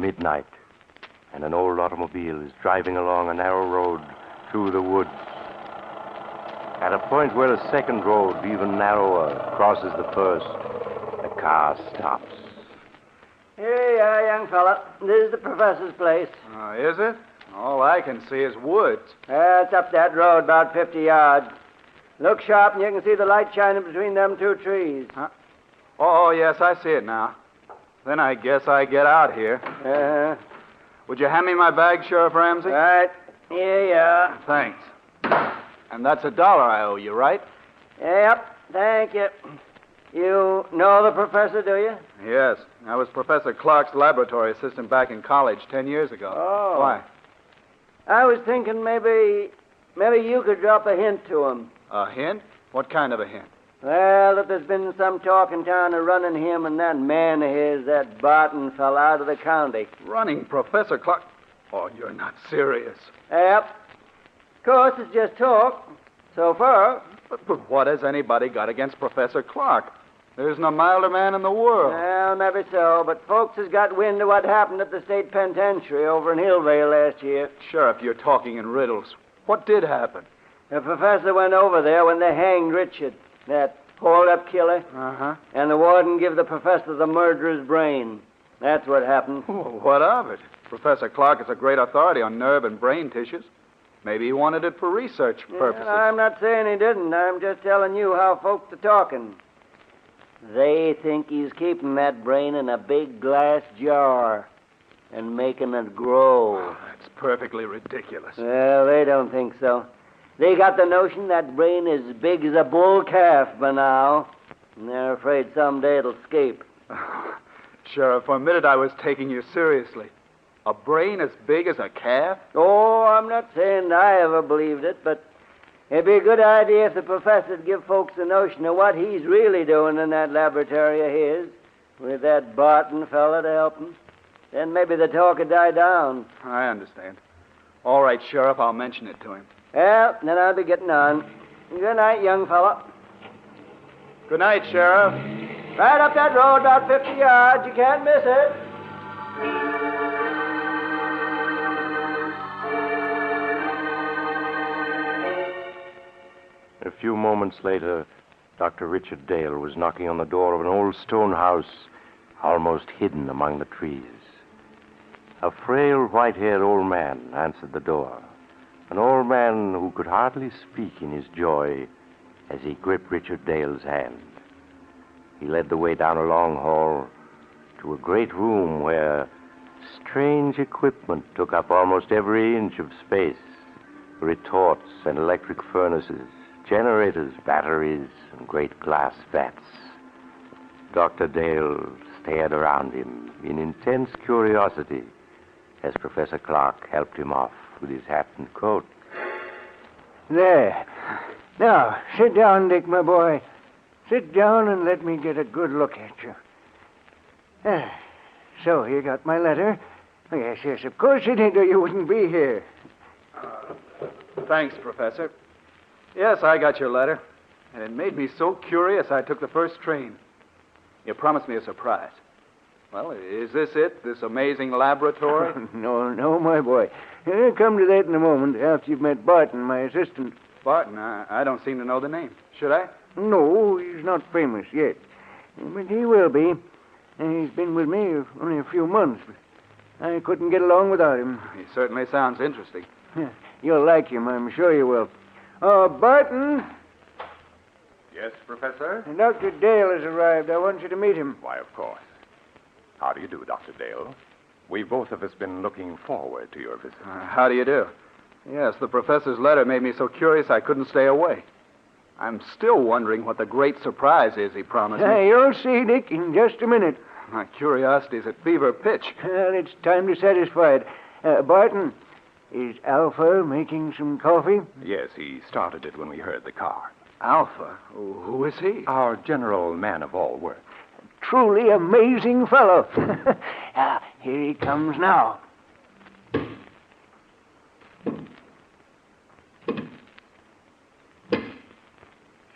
midnight, and an old automobile is driving along a narrow road through the woods. At a point where a second road, even narrower, crosses the first, the car stops. Here you are, young fella. This is the professor's place. Is it? All I can see is woods. It's up that road about 50 yards. Look sharp and you can see the light shining between them two trees. Huh? Oh, yes, I see it now. Then I guess I get out here. Would you hand me my bag, Sheriff Ramsey? Right. Here you are. Thanks. And that's $1 I owe you, right? Yep, thank you. You know the professor, do you? Yes. I was Professor Clark's laboratory assistant back in college 10 years ago. Oh. Why? I was thinking maybe you could drop a hint to him. A hint? What kind of a hint? Well, that there's been some talk in town of running him and that man of his, that Barton fella, out of the county. Running Professor Clark? Oh, you're not serious. Yep. Of course, it's just talk. So far. But what has anybody got against Professor Clark? There isn't a milder man in the world. Well, maybe so, but folks has got wind of what happened at the state penitentiary over in Hillvale last year. Sheriff, you're talking in riddles. What did happen? The professor went over there when they hanged Richard, that hold-up killer. Uh-huh. And the warden gave the professor the murderer's brain. That's what happened. Well, what of it? Professor Clark is a great authority on nerve and brain tissues. Maybe he wanted it for research purposes. I'm not saying he didn't. I'm just telling you how folks are talking. They think he's keeping that brain in a big glass jar and making it grow. Oh, that's perfectly ridiculous. Well, they don't think so. They got the notion that brain is as big as a bull calf by now, and they're afraid someday it'll escape. Sheriff, for a minute I was taking you seriously. A brain as big as a calf? Oh, I'm not saying I ever believed it, but it'd be a good idea if the professor'd give folks the notion of what he's really doing in that laboratory of his, with that Barton fella to help him. Then maybe the talk would die down. I understand. All right, Sheriff, I'll mention it to him. Well, then I'll be getting on. Good night, young fella. Good night, Sheriff. Right up that road about 50 yards. You can't miss it. A few moments later, Dr. Richard Dale was knocking on the door of an old stone house almost hidden among the trees. A frail, white-haired old man answered the door, an old man who could hardly speak in his joy as he gripped Richard Dale's hand. He led the way down a long hall to a great room where strange equipment took up almost every inch of space. Retorts and electric furnaces, generators, batteries, and great glass vats. Dr. Dale stared around him in intense curiosity as Professor Clark helped him off with his hat and coat. There. Now, sit down, Dick, my boy. Sit down and let me get a good look at you. So, you got my letter? Oh, yes, of course you did, or you wouldn't be here. Thanks, Professor. Yes, I got your letter, and it made me so curious I took the first train. You promised me a surprise. Well, is this it, this amazing laboratory? No, my boy. I'll come to that in a moment after you've met Barton, my assistant. Barton? I don't seem to know the name. Should I? No, he's not famous yet. But he will be. He's been with me only a few months, but I couldn't get along without him. He certainly sounds interesting. You'll like him, I'm sure you will. Barton. Yes, Professor? Dr. Dale has arrived. I want you to meet him. Why, of course. How do you do, Dr. Dale? We've both of us been looking forward to your visit. How do you do? Yes, the professor's letter made me so curious I couldn't stay away. I'm still wondering what the great surprise is he promised me. You'll see, Dick, in just a minute. My curiosity's at fever pitch. Well, it's time to satisfy it. Barton, is Alpha making some coffee? Yes, he started it when we heard the car. Alpha? Who is he? Our general man of all work. Truly amazing fellow. Here he comes now.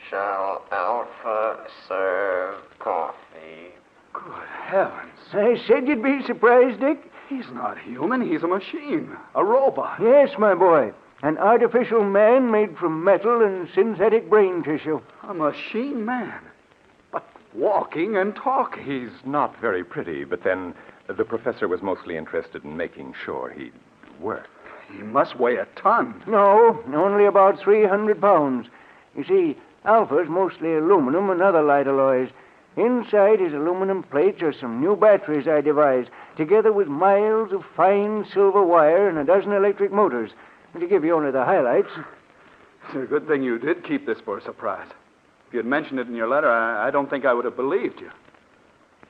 Shall Alpha serve coffee? Good heavens. I said you'd be surprised, Dick. He's not human. He's a machine. A robot. Yes, my boy. An artificial man made from metal and synthetic brain tissue. A machine man. But walking and talking. He's not very pretty, but then the professor was mostly interested in making sure he'd work. He must weigh a ton. No, only about 300 pounds. You see, Alpha's mostly aluminum and other light alloys. Inside his aluminum plates are some new batteries I devised, together with miles of fine silver wire and a dozen electric motors. And to give you only the highlights. It's a good thing you did keep this for a surprise. If you'd mentioned it in your letter, I don't think I would have believed you.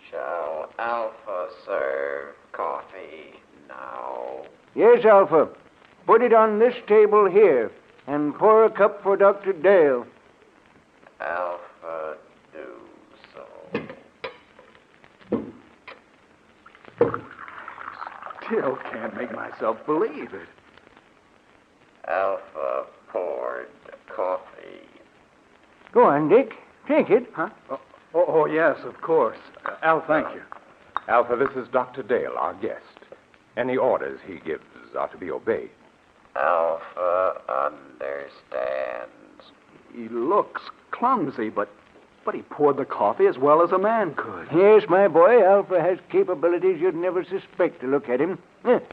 Shall Alpha serve coffee now? Yes, Alpha. Put it on this table here, and pour a cup for Dr. Dale. Alpha do so. Still can't make myself believe it. Alpha poured coffee. Go on, Dick. Take it. Huh? Oh, yes, of course. Al, thank you. Alpha, this is Dr. Dale, our guest. Any orders he gives are to be obeyed. Alpha understands. He looks clumsy, but he poured the coffee as well as a man could. Yes, my boy, Alpha has capabilities you'd never suspect to look at him.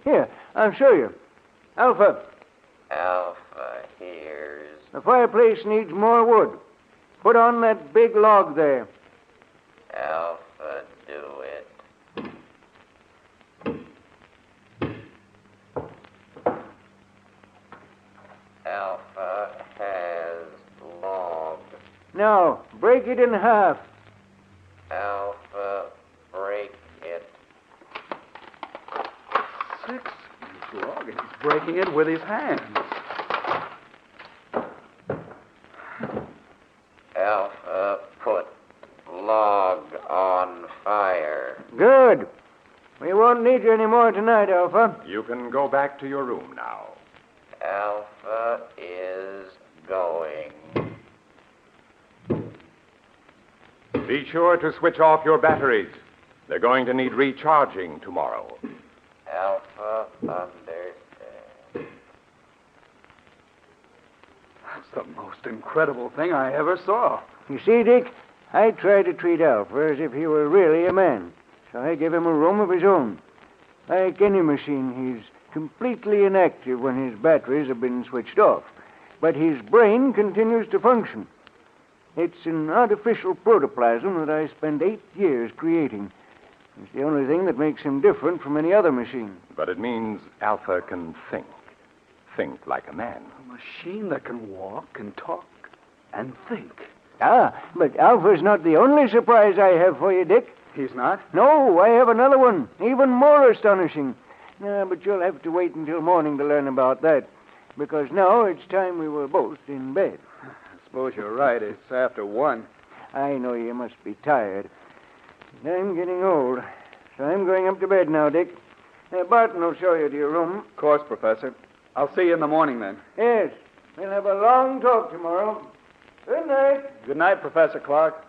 Here, I'll show you. Alpha, Alpha hears. the fireplace needs more wood. Put on that big log there. Alpha do it. Alpha has log. Now, break it in half. Alpha break it. 6-inch log, and he's breaking it with his hands. Alpha put log on fire. Good. We won't need you any more tonight, Alpha. You can go back to your room now. Alpha is going. Be sure to switch off your batteries. They're going to need recharging tomorrow. Alpha understands. That's the most incredible thing I ever saw. You see, Dick, I try to treat Alpha as if he were really a man. So I give him a room of his own. Like any machine, he's completely inactive when his batteries have been switched off. But his brain continues to function. It's an artificial protoplasm that I spent 8 years creating. It's the only thing that makes him different from any other machine. But it means Alpha can think. Think like a man. A machine that can walk and talk and think. Ah, but Alpha's not the only surprise I have for you, Dick. He's not? No, I have another one, even more astonishing. But you'll have to wait until morning to learn about that, because now it's time we were both in bed. I suppose you're right. It's after 1. I know you must be tired. I'm getting old, so I'm going up to bed now, Dick. Barton will show you to your room. Of course, Professor. I'll see you in the morning, then. Yes, we'll have a long talk tomorrow. Good night. Good night, Professor Clark.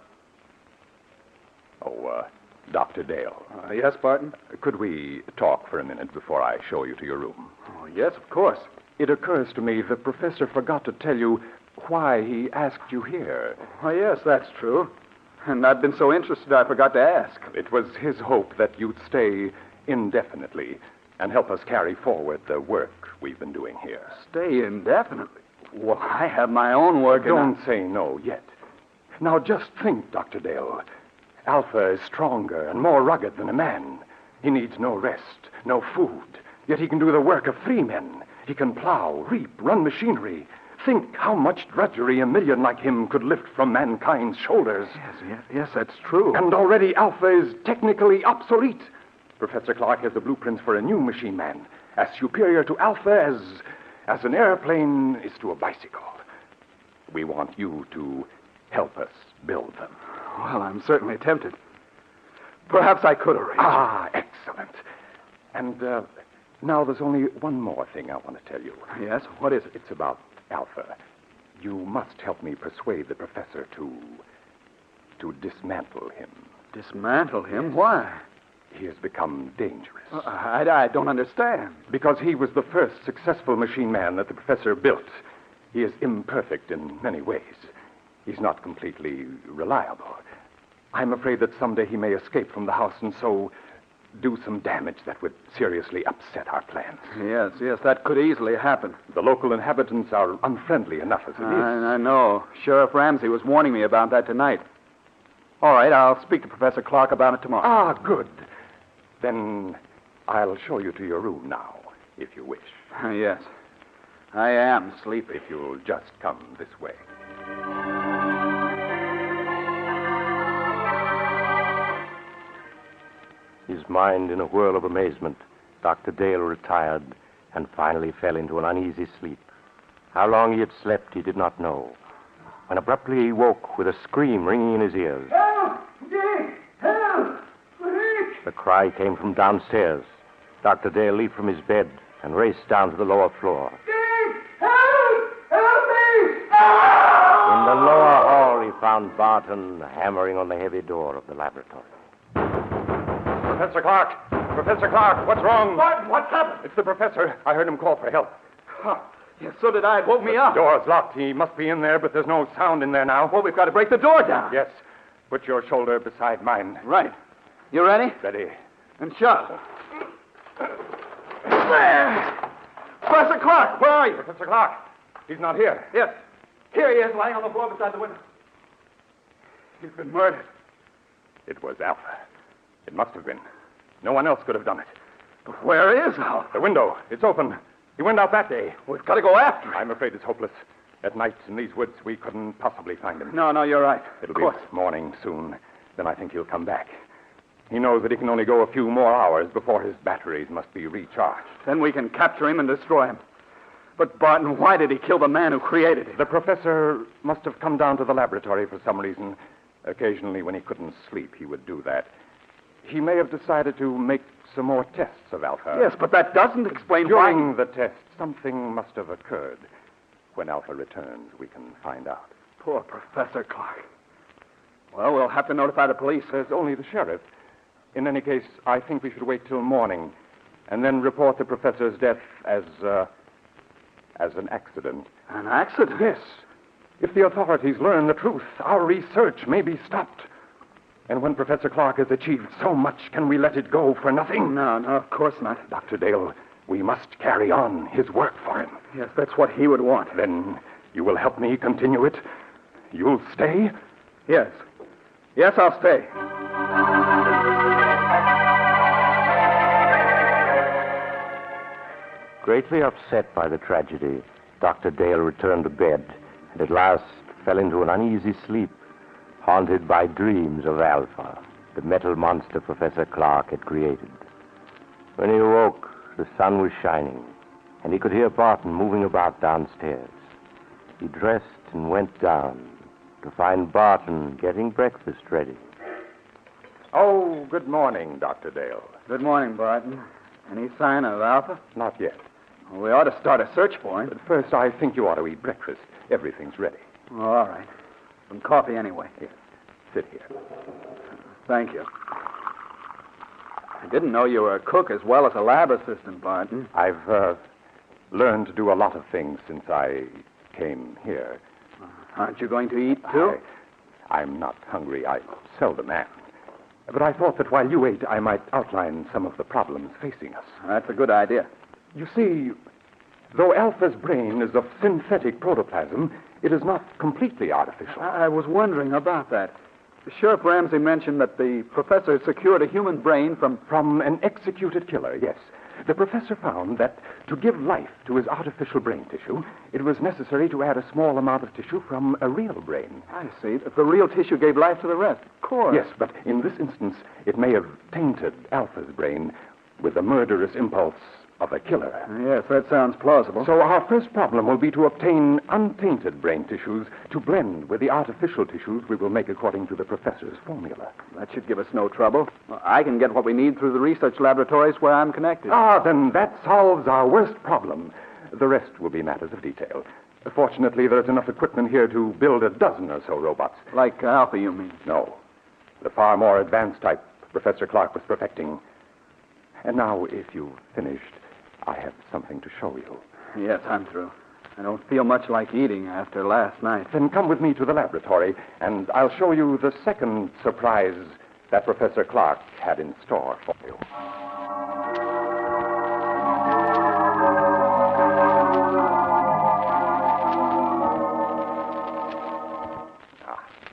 Oh, Dr. Dale. Yes, Barton? Could we talk for a minute before I show you to your room? Oh, yes, of course. It occurs to me the professor forgot to tell you why he asked you here. Oh, yes, that's true. And I've been so interested I forgot to ask. It was his hope that you'd stay indefinitely and help us carry forward the work we've been doing here. Stay indefinitely? Well, I have my own work. Don't say no yet. Now, just think, Dr. Dale. Alpha is stronger and more rugged than a man. He needs no rest, no food. Yet he can do the work of 3 men. He can plow, reap, run machinery. Think how much drudgery a million like him could lift from mankind's shoulders. Yes, that's true. And already Alpha is technically obsolete. Professor Clark has the blueprints for a new machine man, as superior to Alpha as an airplane is to a bicycle. We want you to help us build them. Well, I'm certainly tempted. Perhaps I could arrange. Ah, excellent. And now there's only one more thing I want to tell you. Yes? What is it? It's about Alpha. You must help me persuade the professor to dismantle him. Dismantle him? Why? he has become dangerous. I don't understand. Because he was the first successful machine man that the professor built. He is imperfect in many ways. He's not completely reliable. I'm afraid that someday he may escape from the house and so do some damage that would seriously upset our plans. Yes, that could easily happen. The local inhabitants are unfriendly enough as it is. I know. Sheriff Ramsey was warning me about that tonight. All right, I'll speak to Professor Clark about it tomorrow. Ah, good. Then I'll show you to your room now, if you wish. Yes. I am sleepy. If you'll just come this way. His mind in a whirl of amazement, Dr. Dale retired and finally fell into an uneasy sleep. How long he had slept, he did not know, when abruptly he woke with a scream ringing in his ears. Help! Dick! Help! Quick! The cry came from downstairs. Dr. Dale leaped from his bed and raced down to the lower floor. Dick! Help! Help me! In the lower hall, he found Barton hammering on the heavy door of the laboratory. Professor Clark! Professor Clark, what's wrong? Barton, what's happened? It's the professor. I heard him call for help. Yes, so did I. It woke me up. The door's locked. He must be in there, but there's no sound in there now. Well, we've got to break the door down. Yes. Put your shoulder beside mine. Right. You ready? Ready. And shut. Professor Clark, where are you? Professor Clark. He's not here. Yes. Here he is, lying on the floor beside the window. He's been murdered. It was Alpha. It must have been. No one else could have done it. But where is Al? The window. It's open. He went out that day. We've got to go after him. I'm afraid it's hopeless. At night in these woods, we couldn't possibly find him. No, you're right. It'll be morning soon. Then I think he'll come back. He knows that he can only go a few more hours before his batteries must be recharged. Then we can capture him and destroy him. But, Barton, why did he kill the man who created him? The professor must have come down to the laboratory for some reason. Occasionally, when he couldn't sleep, he would do that. He may have decided to make some more tests of Alpha. Yes, but that doesn't explain During why... the test, something must have occurred. When Alpha returns, we can find out. Poor Professor Clark. Well, we'll have to notify the police. There's only the sheriff. In any case, I think we should wait till morning and then report the professor's death as an accident. An accident? Yes. If the authorities learn the truth, our research may be stopped. And when Professor Clark has achieved so much, can we let it go for nothing? No, of course not. Dr. Dale, we must carry on his work for him. Yes, that's what he would want. Then you will help me continue it? You'll stay? Yes. Yes, I'll stay. Greatly upset by the tragedy, Dr. Dale returned to bed and at last fell into an uneasy sleep, haunted by dreams of Alpha, the metal monster Professor Clark had created. When he awoke, the sun was shining, and he could hear Barton moving about downstairs. He dressed and went down to find Barton getting breakfast ready. Oh, good morning, Dr. Dale. Good morning, Barton. Any sign of Alpha? Not yet. Well, we ought to start a search for him. But first, I think you ought to eat breakfast. Everything's ready. Oh, all right. Some coffee anyway. Yes. Sit here. Thank you. I didn't know you were a cook as well as a lab assistant, Barton. I've learned to do a lot of things since I came here. Aren't you going to eat, too? I'm not hungry. I seldom am. But I thought that while you ate, I might outline some of the problems facing us. That's a good idea. You see, though Alpha's brain is of synthetic protoplasm, it is not completely artificial. I was wondering about that. Sheriff Ramsey mentioned that the professor secured a human brain From an executed killer, yes. The professor found that to give life to his artificial brain tissue, it was necessary to add a small amount of tissue from a real brain. I see. The real tissue gave life to the rest. Of course. Yes, but in this instance, it may have tainted Alpha's brain with the murderous impulse of a killer. Yes, that sounds plausible. So our first problem will be to obtain untainted brain tissues to blend with the artificial tissues we will make according to the professor's formula. That should give us no trouble. I can get what we need through the research laboratories where I'm connected. Ah, then that solves our worst problem. The rest will be matters of detail. Fortunately, there's enough equipment here to build a dozen or so robots. Like Alpha, you mean? No. The far more advanced type Professor Clark was perfecting. And now, if you've finished, I have something to show you. Yes, I'm through. I don't feel much like eating after last night. Then come with me to the laboratory, and I'll show you the second surprise that Professor Clark had in store for you.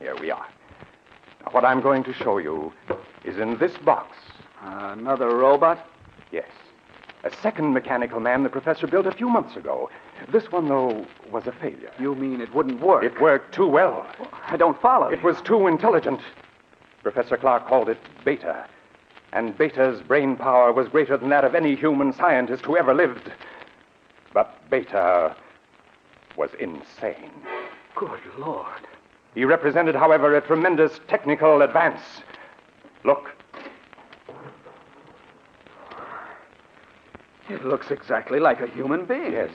Here we are. Now, what I'm going to show you is in this box. Another robot? Yes. A second mechanical man the professor built a few months ago. This one, though, was a failure. You mean it wouldn't work? It worked too well. I don't follow. It was too intelligent. Professor Clark called it Beta. And Beta's brain power was greater than that of any human scientist who ever lived. But Beta was insane. Good Lord. He represented, however, a tremendous technical advance. Look. It looks exactly like a human being. Yes.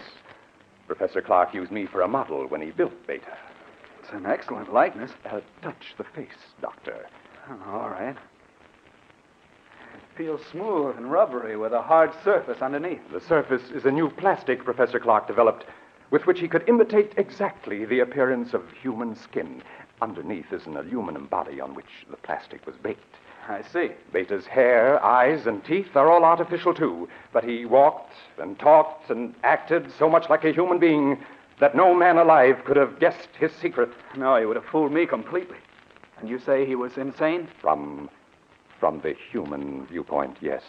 Professor Clark used me for a model when he built Beta. It's an excellent likeness. Touch the face, Doctor. Oh, all right. It feels smooth and rubbery with a hard surface underneath. The surface is a new plastic Professor Clark developed with which he could imitate exactly the appearance of human skin. Underneath is an aluminum body on which the plastic was baked. I see. Beta's hair, eyes, and teeth are all artificial, too. But he walked and talked and acted so much like a human being that no man alive could have guessed his secret. No, he would have fooled me completely. And you say he was insane? From the human viewpoint, yes.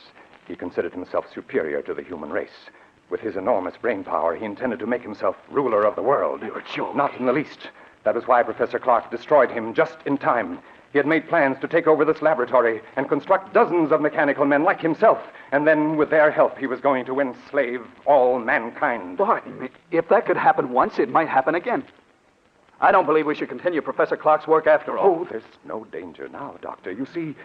He considered himself superior to the human race. With his enormous brain power, he intended to make himself ruler of the world. You're joking. Not in the least. That was why Professor Clark destroyed him just in time. He had made plans to take over this laboratory and construct dozens of mechanical men like himself. And then, with their help, he was going to enslave all mankind. Barton, if that could happen once, it might happen again. I don't believe we should continue Professor Clark's work after all. Oh, there's no danger now, Doctor. You see,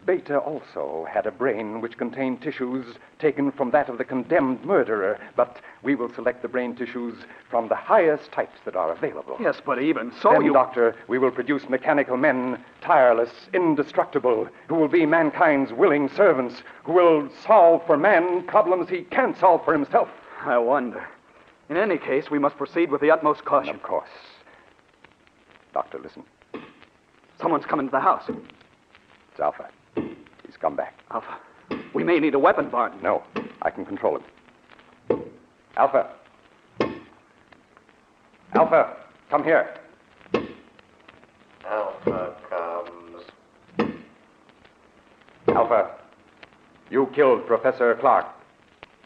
Beta also had a brain which contained tissues taken from that of the condemned murderer, but we will select the brain tissues from the highest types that are available. Yes, but even so, Then, Doctor, we will produce mechanical men, tireless, indestructible, who will be mankind's willing servants, who will solve for man problems he can't solve for himself. I wonder. In any case, we must proceed with the utmost caution. Of course. Doctor, listen. Someone's come into the house. It's Alpha. He's come back. Alpha, we may need a weapon, Barton. No, I can control him. Alpha. Alpha, come here. Alpha comes. Alpha, you killed Professor Clark.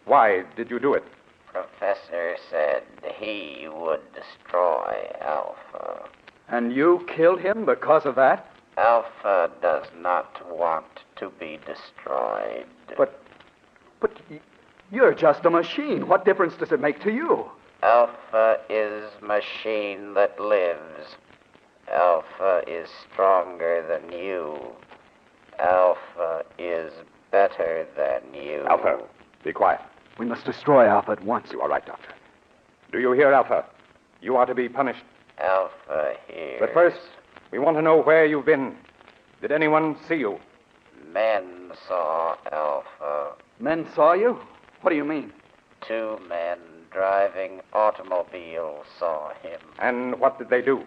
Why did you do it? Professor said he would destroy Alpha. And you killed him because of that? Alpha does not want to be destroyed. But you're just a machine. What difference does it make to you? Alpha is machine that lives. Alpha is stronger than you. Alpha is better than you. Alpha, be quiet. We must destroy Alpha at once. You are right, Doctor. Do you hear, Alpha? You are to be punished. Alpha here. But first, we want to know where you've been. Did anyone see you? Men saw Alpha. Men saw you? What do you mean? 2 men driving automobiles saw him. And what did they do?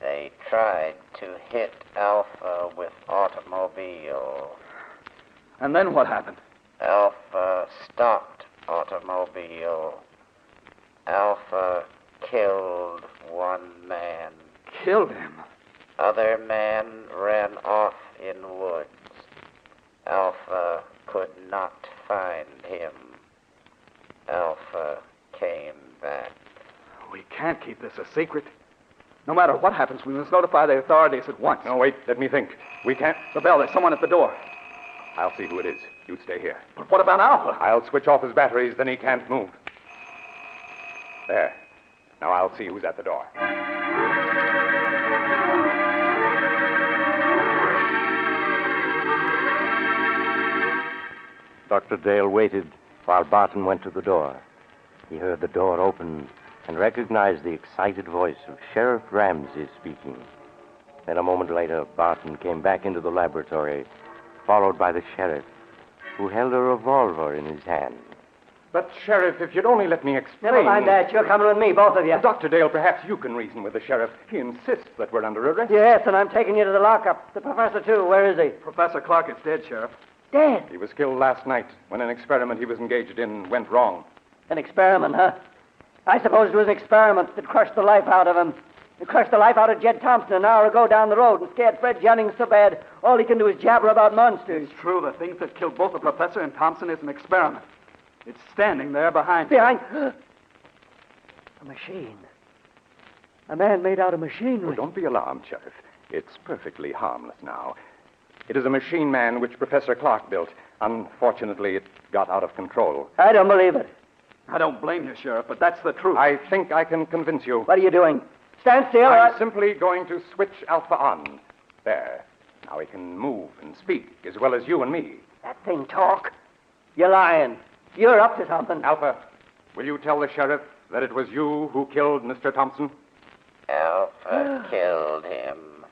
They tried to hit Alpha with automobile. And then what happened? Alpha stopped automobile. Alpha killed 1 man. Killed him? Other man ran off in woods. Alpha could not find him. Alpha came back. We can't keep this a secret. No matter what happens, we must notify the authorities at once. No, wait, let me think. We can't. The bell, there's someone at the door. I'll see who it is. You stay here. But what about Alpha? I'll switch off his batteries, then he can't move. There. Now I'll see who's at the door. Dr. Dale waited while Barton went to the door. He heard the door open and recognized the excited voice of Sheriff Ramsey speaking. Then a moment later, Barton came back into the laboratory followed by the sheriff, who held a revolver in his hand. But, Sheriff, if you'd only let me explain... Never mind that. You're coming with me, both of you. Dr. Dale, perhaps you can reason with the sheriff. He insists that we're under arrest. Yes, and I'm taking you to the lockup. The professor, too. Where is he? Professor Clark is dead, Sheriff. Dead. He was killed last night when an experiment he was engaged in went wrong. An experiment, huh? I suppose it was an experiment that crushed the life out of him. It crushed the life out of Jed Thompson an hour ago down the road and scared Fred Jennings so bad all he can do is jabber about monsters. It's true. The thing that killed both the professor and Thompson is an experiment. It's standing there behind... Behind... A machine. A man made out of machinery. Oh, don't be alarmed, Sheriff. It's perfectly harmless now. It is a machine man which Professor Clark built. Unfortunately, it got out of control. I don't believe it. I don't blame you, Sheriff, but that's the truth. I think I can convince you. What are you doing? Stand still. I'm simply going to switch Alpha on. There. Now he can move and speak as well as you and me. That thing talk. You're lying. You're up to something. Alpha, will you tell the sheriff that it was you who killed Mr. Thompson? Alpha killed him.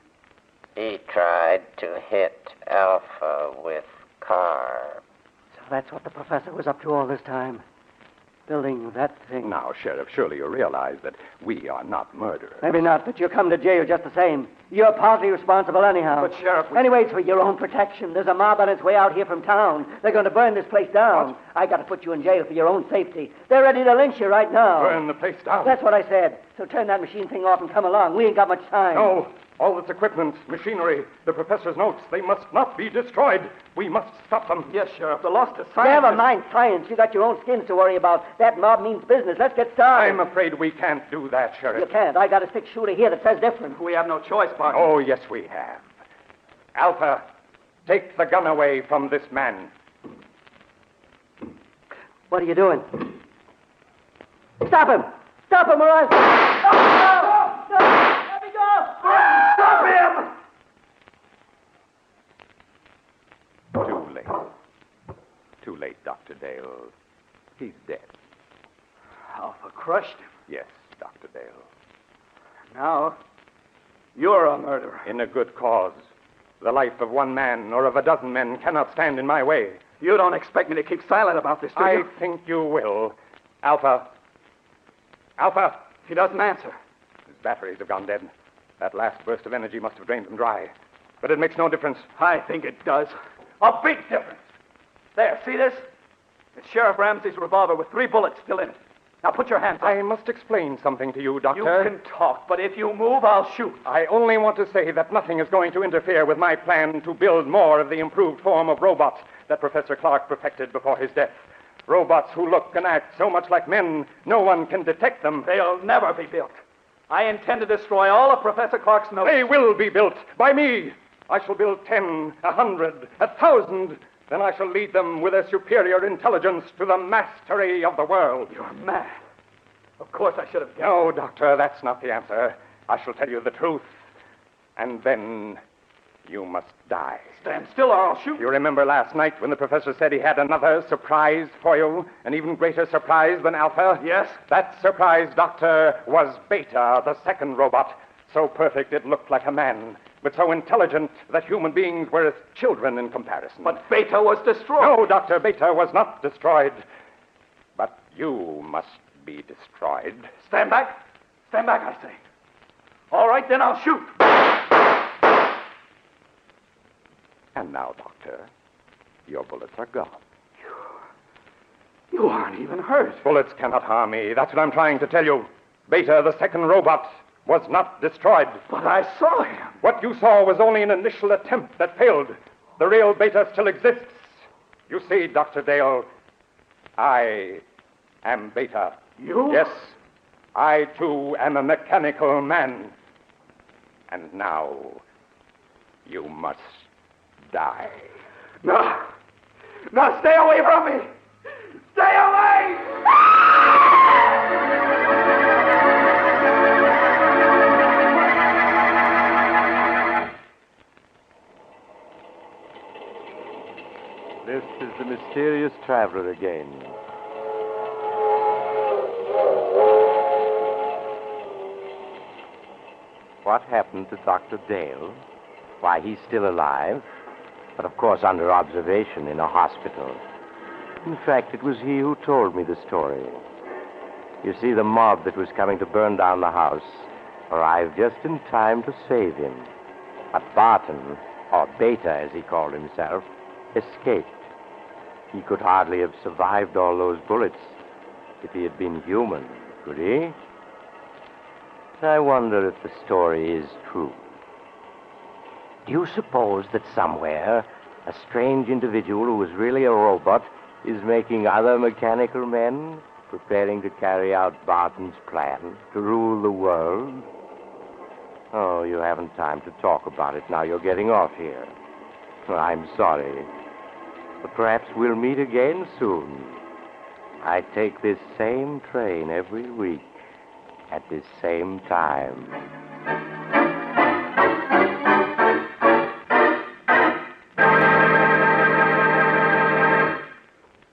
He tried to hit Alpha with car. So that's what the professor was up to all this time. Building that thing. Now, Sheriff, surely you realize that we are not murderers. Maybe not, but you'll come to jail just the same. You're partly responsible anyhow. But, Sheriff... Anyway, it's for your own protection. There's a mob on its way out here from town. They're going to burn this place down. What? I got to put you in jail for your own safety. They're ready to lynch you right now. Burn the place down. That's what I said. So turn that machine thing off and come along. We ain't got much time. No. All this equipment, machinery, the professor's notes, they must not be destroyed. We must stop them. Yes, Sheriff, the loss to science... Never mind science. You got your own skins to worry about. That mob means business. Let's get started. I'm afraid we can't do that, Sheriff. You can't. I got a six-shooter here that says different. We have no choice, Barton. Oh, yes, we have. Alpha, take the gun away from this man. What are you doing? Stop him! Stop him or I'll... Oh, no! No! Let me go! Stop him! Too late. Too late, Dr. Dale. He's dead. Alpha crushed him. Yes, Dr. Dale. Now, you're a murderer. In a good cause. The life of one man or of a dozen men cannot stand in my way. You don't expect me to keep silent about this, do you? I think you will. Alpha. Alpha. He doesn't answer. His batteries have gone dead. That last burst of energy must have drained them dry. But it makes no difference. I think it does. A big difference. There, see this? It's Sheriff Ramsey's revolver with 3 bullets still in it. Now put your hands up. I must explain something to you, Doctor. You can talk, but if you move, I'll shoot. I only want to say that nothing is going to interfere with my plan to build more of the improved form of robots that Professor Clark perfected before his death. Robots who look and act so much like men, no one can detect them. They'll never be built. I intend to destroy all of Professor Clark's notes. They will be built by me. I shall build 10, 100, 1,000. Then I shall lead them with a superior intelligence to the mastery of the world. You're mad. Of course I should have guessed. No, Doctor, that's not the answer. I shall tell you the truth. And then you must die. Stand still or I'll shoot. You remember last night when the professor said he had another surprise for you? An even greater surprise than Alpha? Yes. That surprise, Doctor, was Beta, the second robot. So perfect it looked like a man, but so intelligent that human beings were as children in comparison. But Beta was destroyed. No, Doctor, Beta was not destroyed. But you must be destroyed. Stand back. Stand back, I say. All right, then I'll shoot. And now, Doctor, your bullets are gone. You aren't even hurt. Bullets cannot harm me. That's what I'm trying to tell you. Beta, the second robot, was not destroyed. But I saw him. What you saw was only an initial attempt that failed. The real Beta still exists. You see, Dr. Dale, I am Beta. You? Yes, I, too, am a mechanical man. And now, you must die. No. No, stay away from me. Stay away! This is the mysterious traveler again. What happened to Dr. Dale? Why, he's still alive. but of course under observation in a hospital. In fact, it was he who told me the story. You see, the mob that was coming to burn down the house arrived just in time to save him. But Barton, or Beta as he called himself, escaped. He could hardly have survived all those bullets if he had been human, could he? I wonder if the story is true. Do you suppose that somewhere a strange individual who is really a robot is making other mechanical men, preparing to carry out Barton's plan to rule the world? Oh, you haven't time to talk about it now. You're getting off here. I'm sorry. But perhaps we'll meet again soon. I take this same train every week at this same time.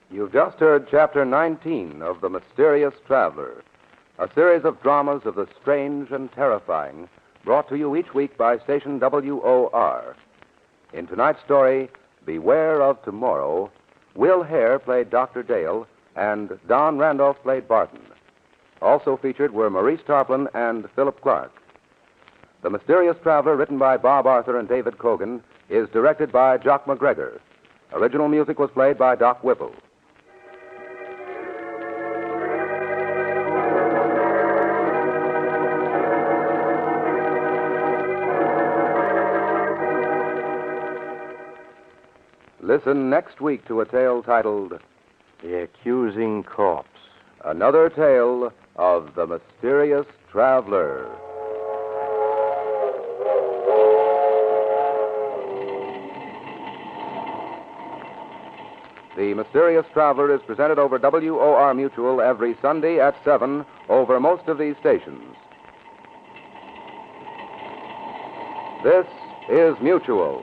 You've just heard Chapter 19 of The Mysterious Traveler, a series of dramas of the strange and terrifying, brought to you each week by station WOR. In tonight's story, Beware of Tomorrow, Will Hare played Dr. Dale, and Don Randolph played Barton. Also featured were Maurice Tarplin and Philip Clark. The Mysterious Traveler, written by Bob Arthur and David Cogan, is directed by Jock McGregor. Original music was played by Doc Whipple. Listen next week to a tale titled The Accusing Corpse. Another Tale of the Mysterious Traveler. The Mysterious Traveler is presented over WOR Mutual every Sunday at 7 over most of these stations. This is Mutual.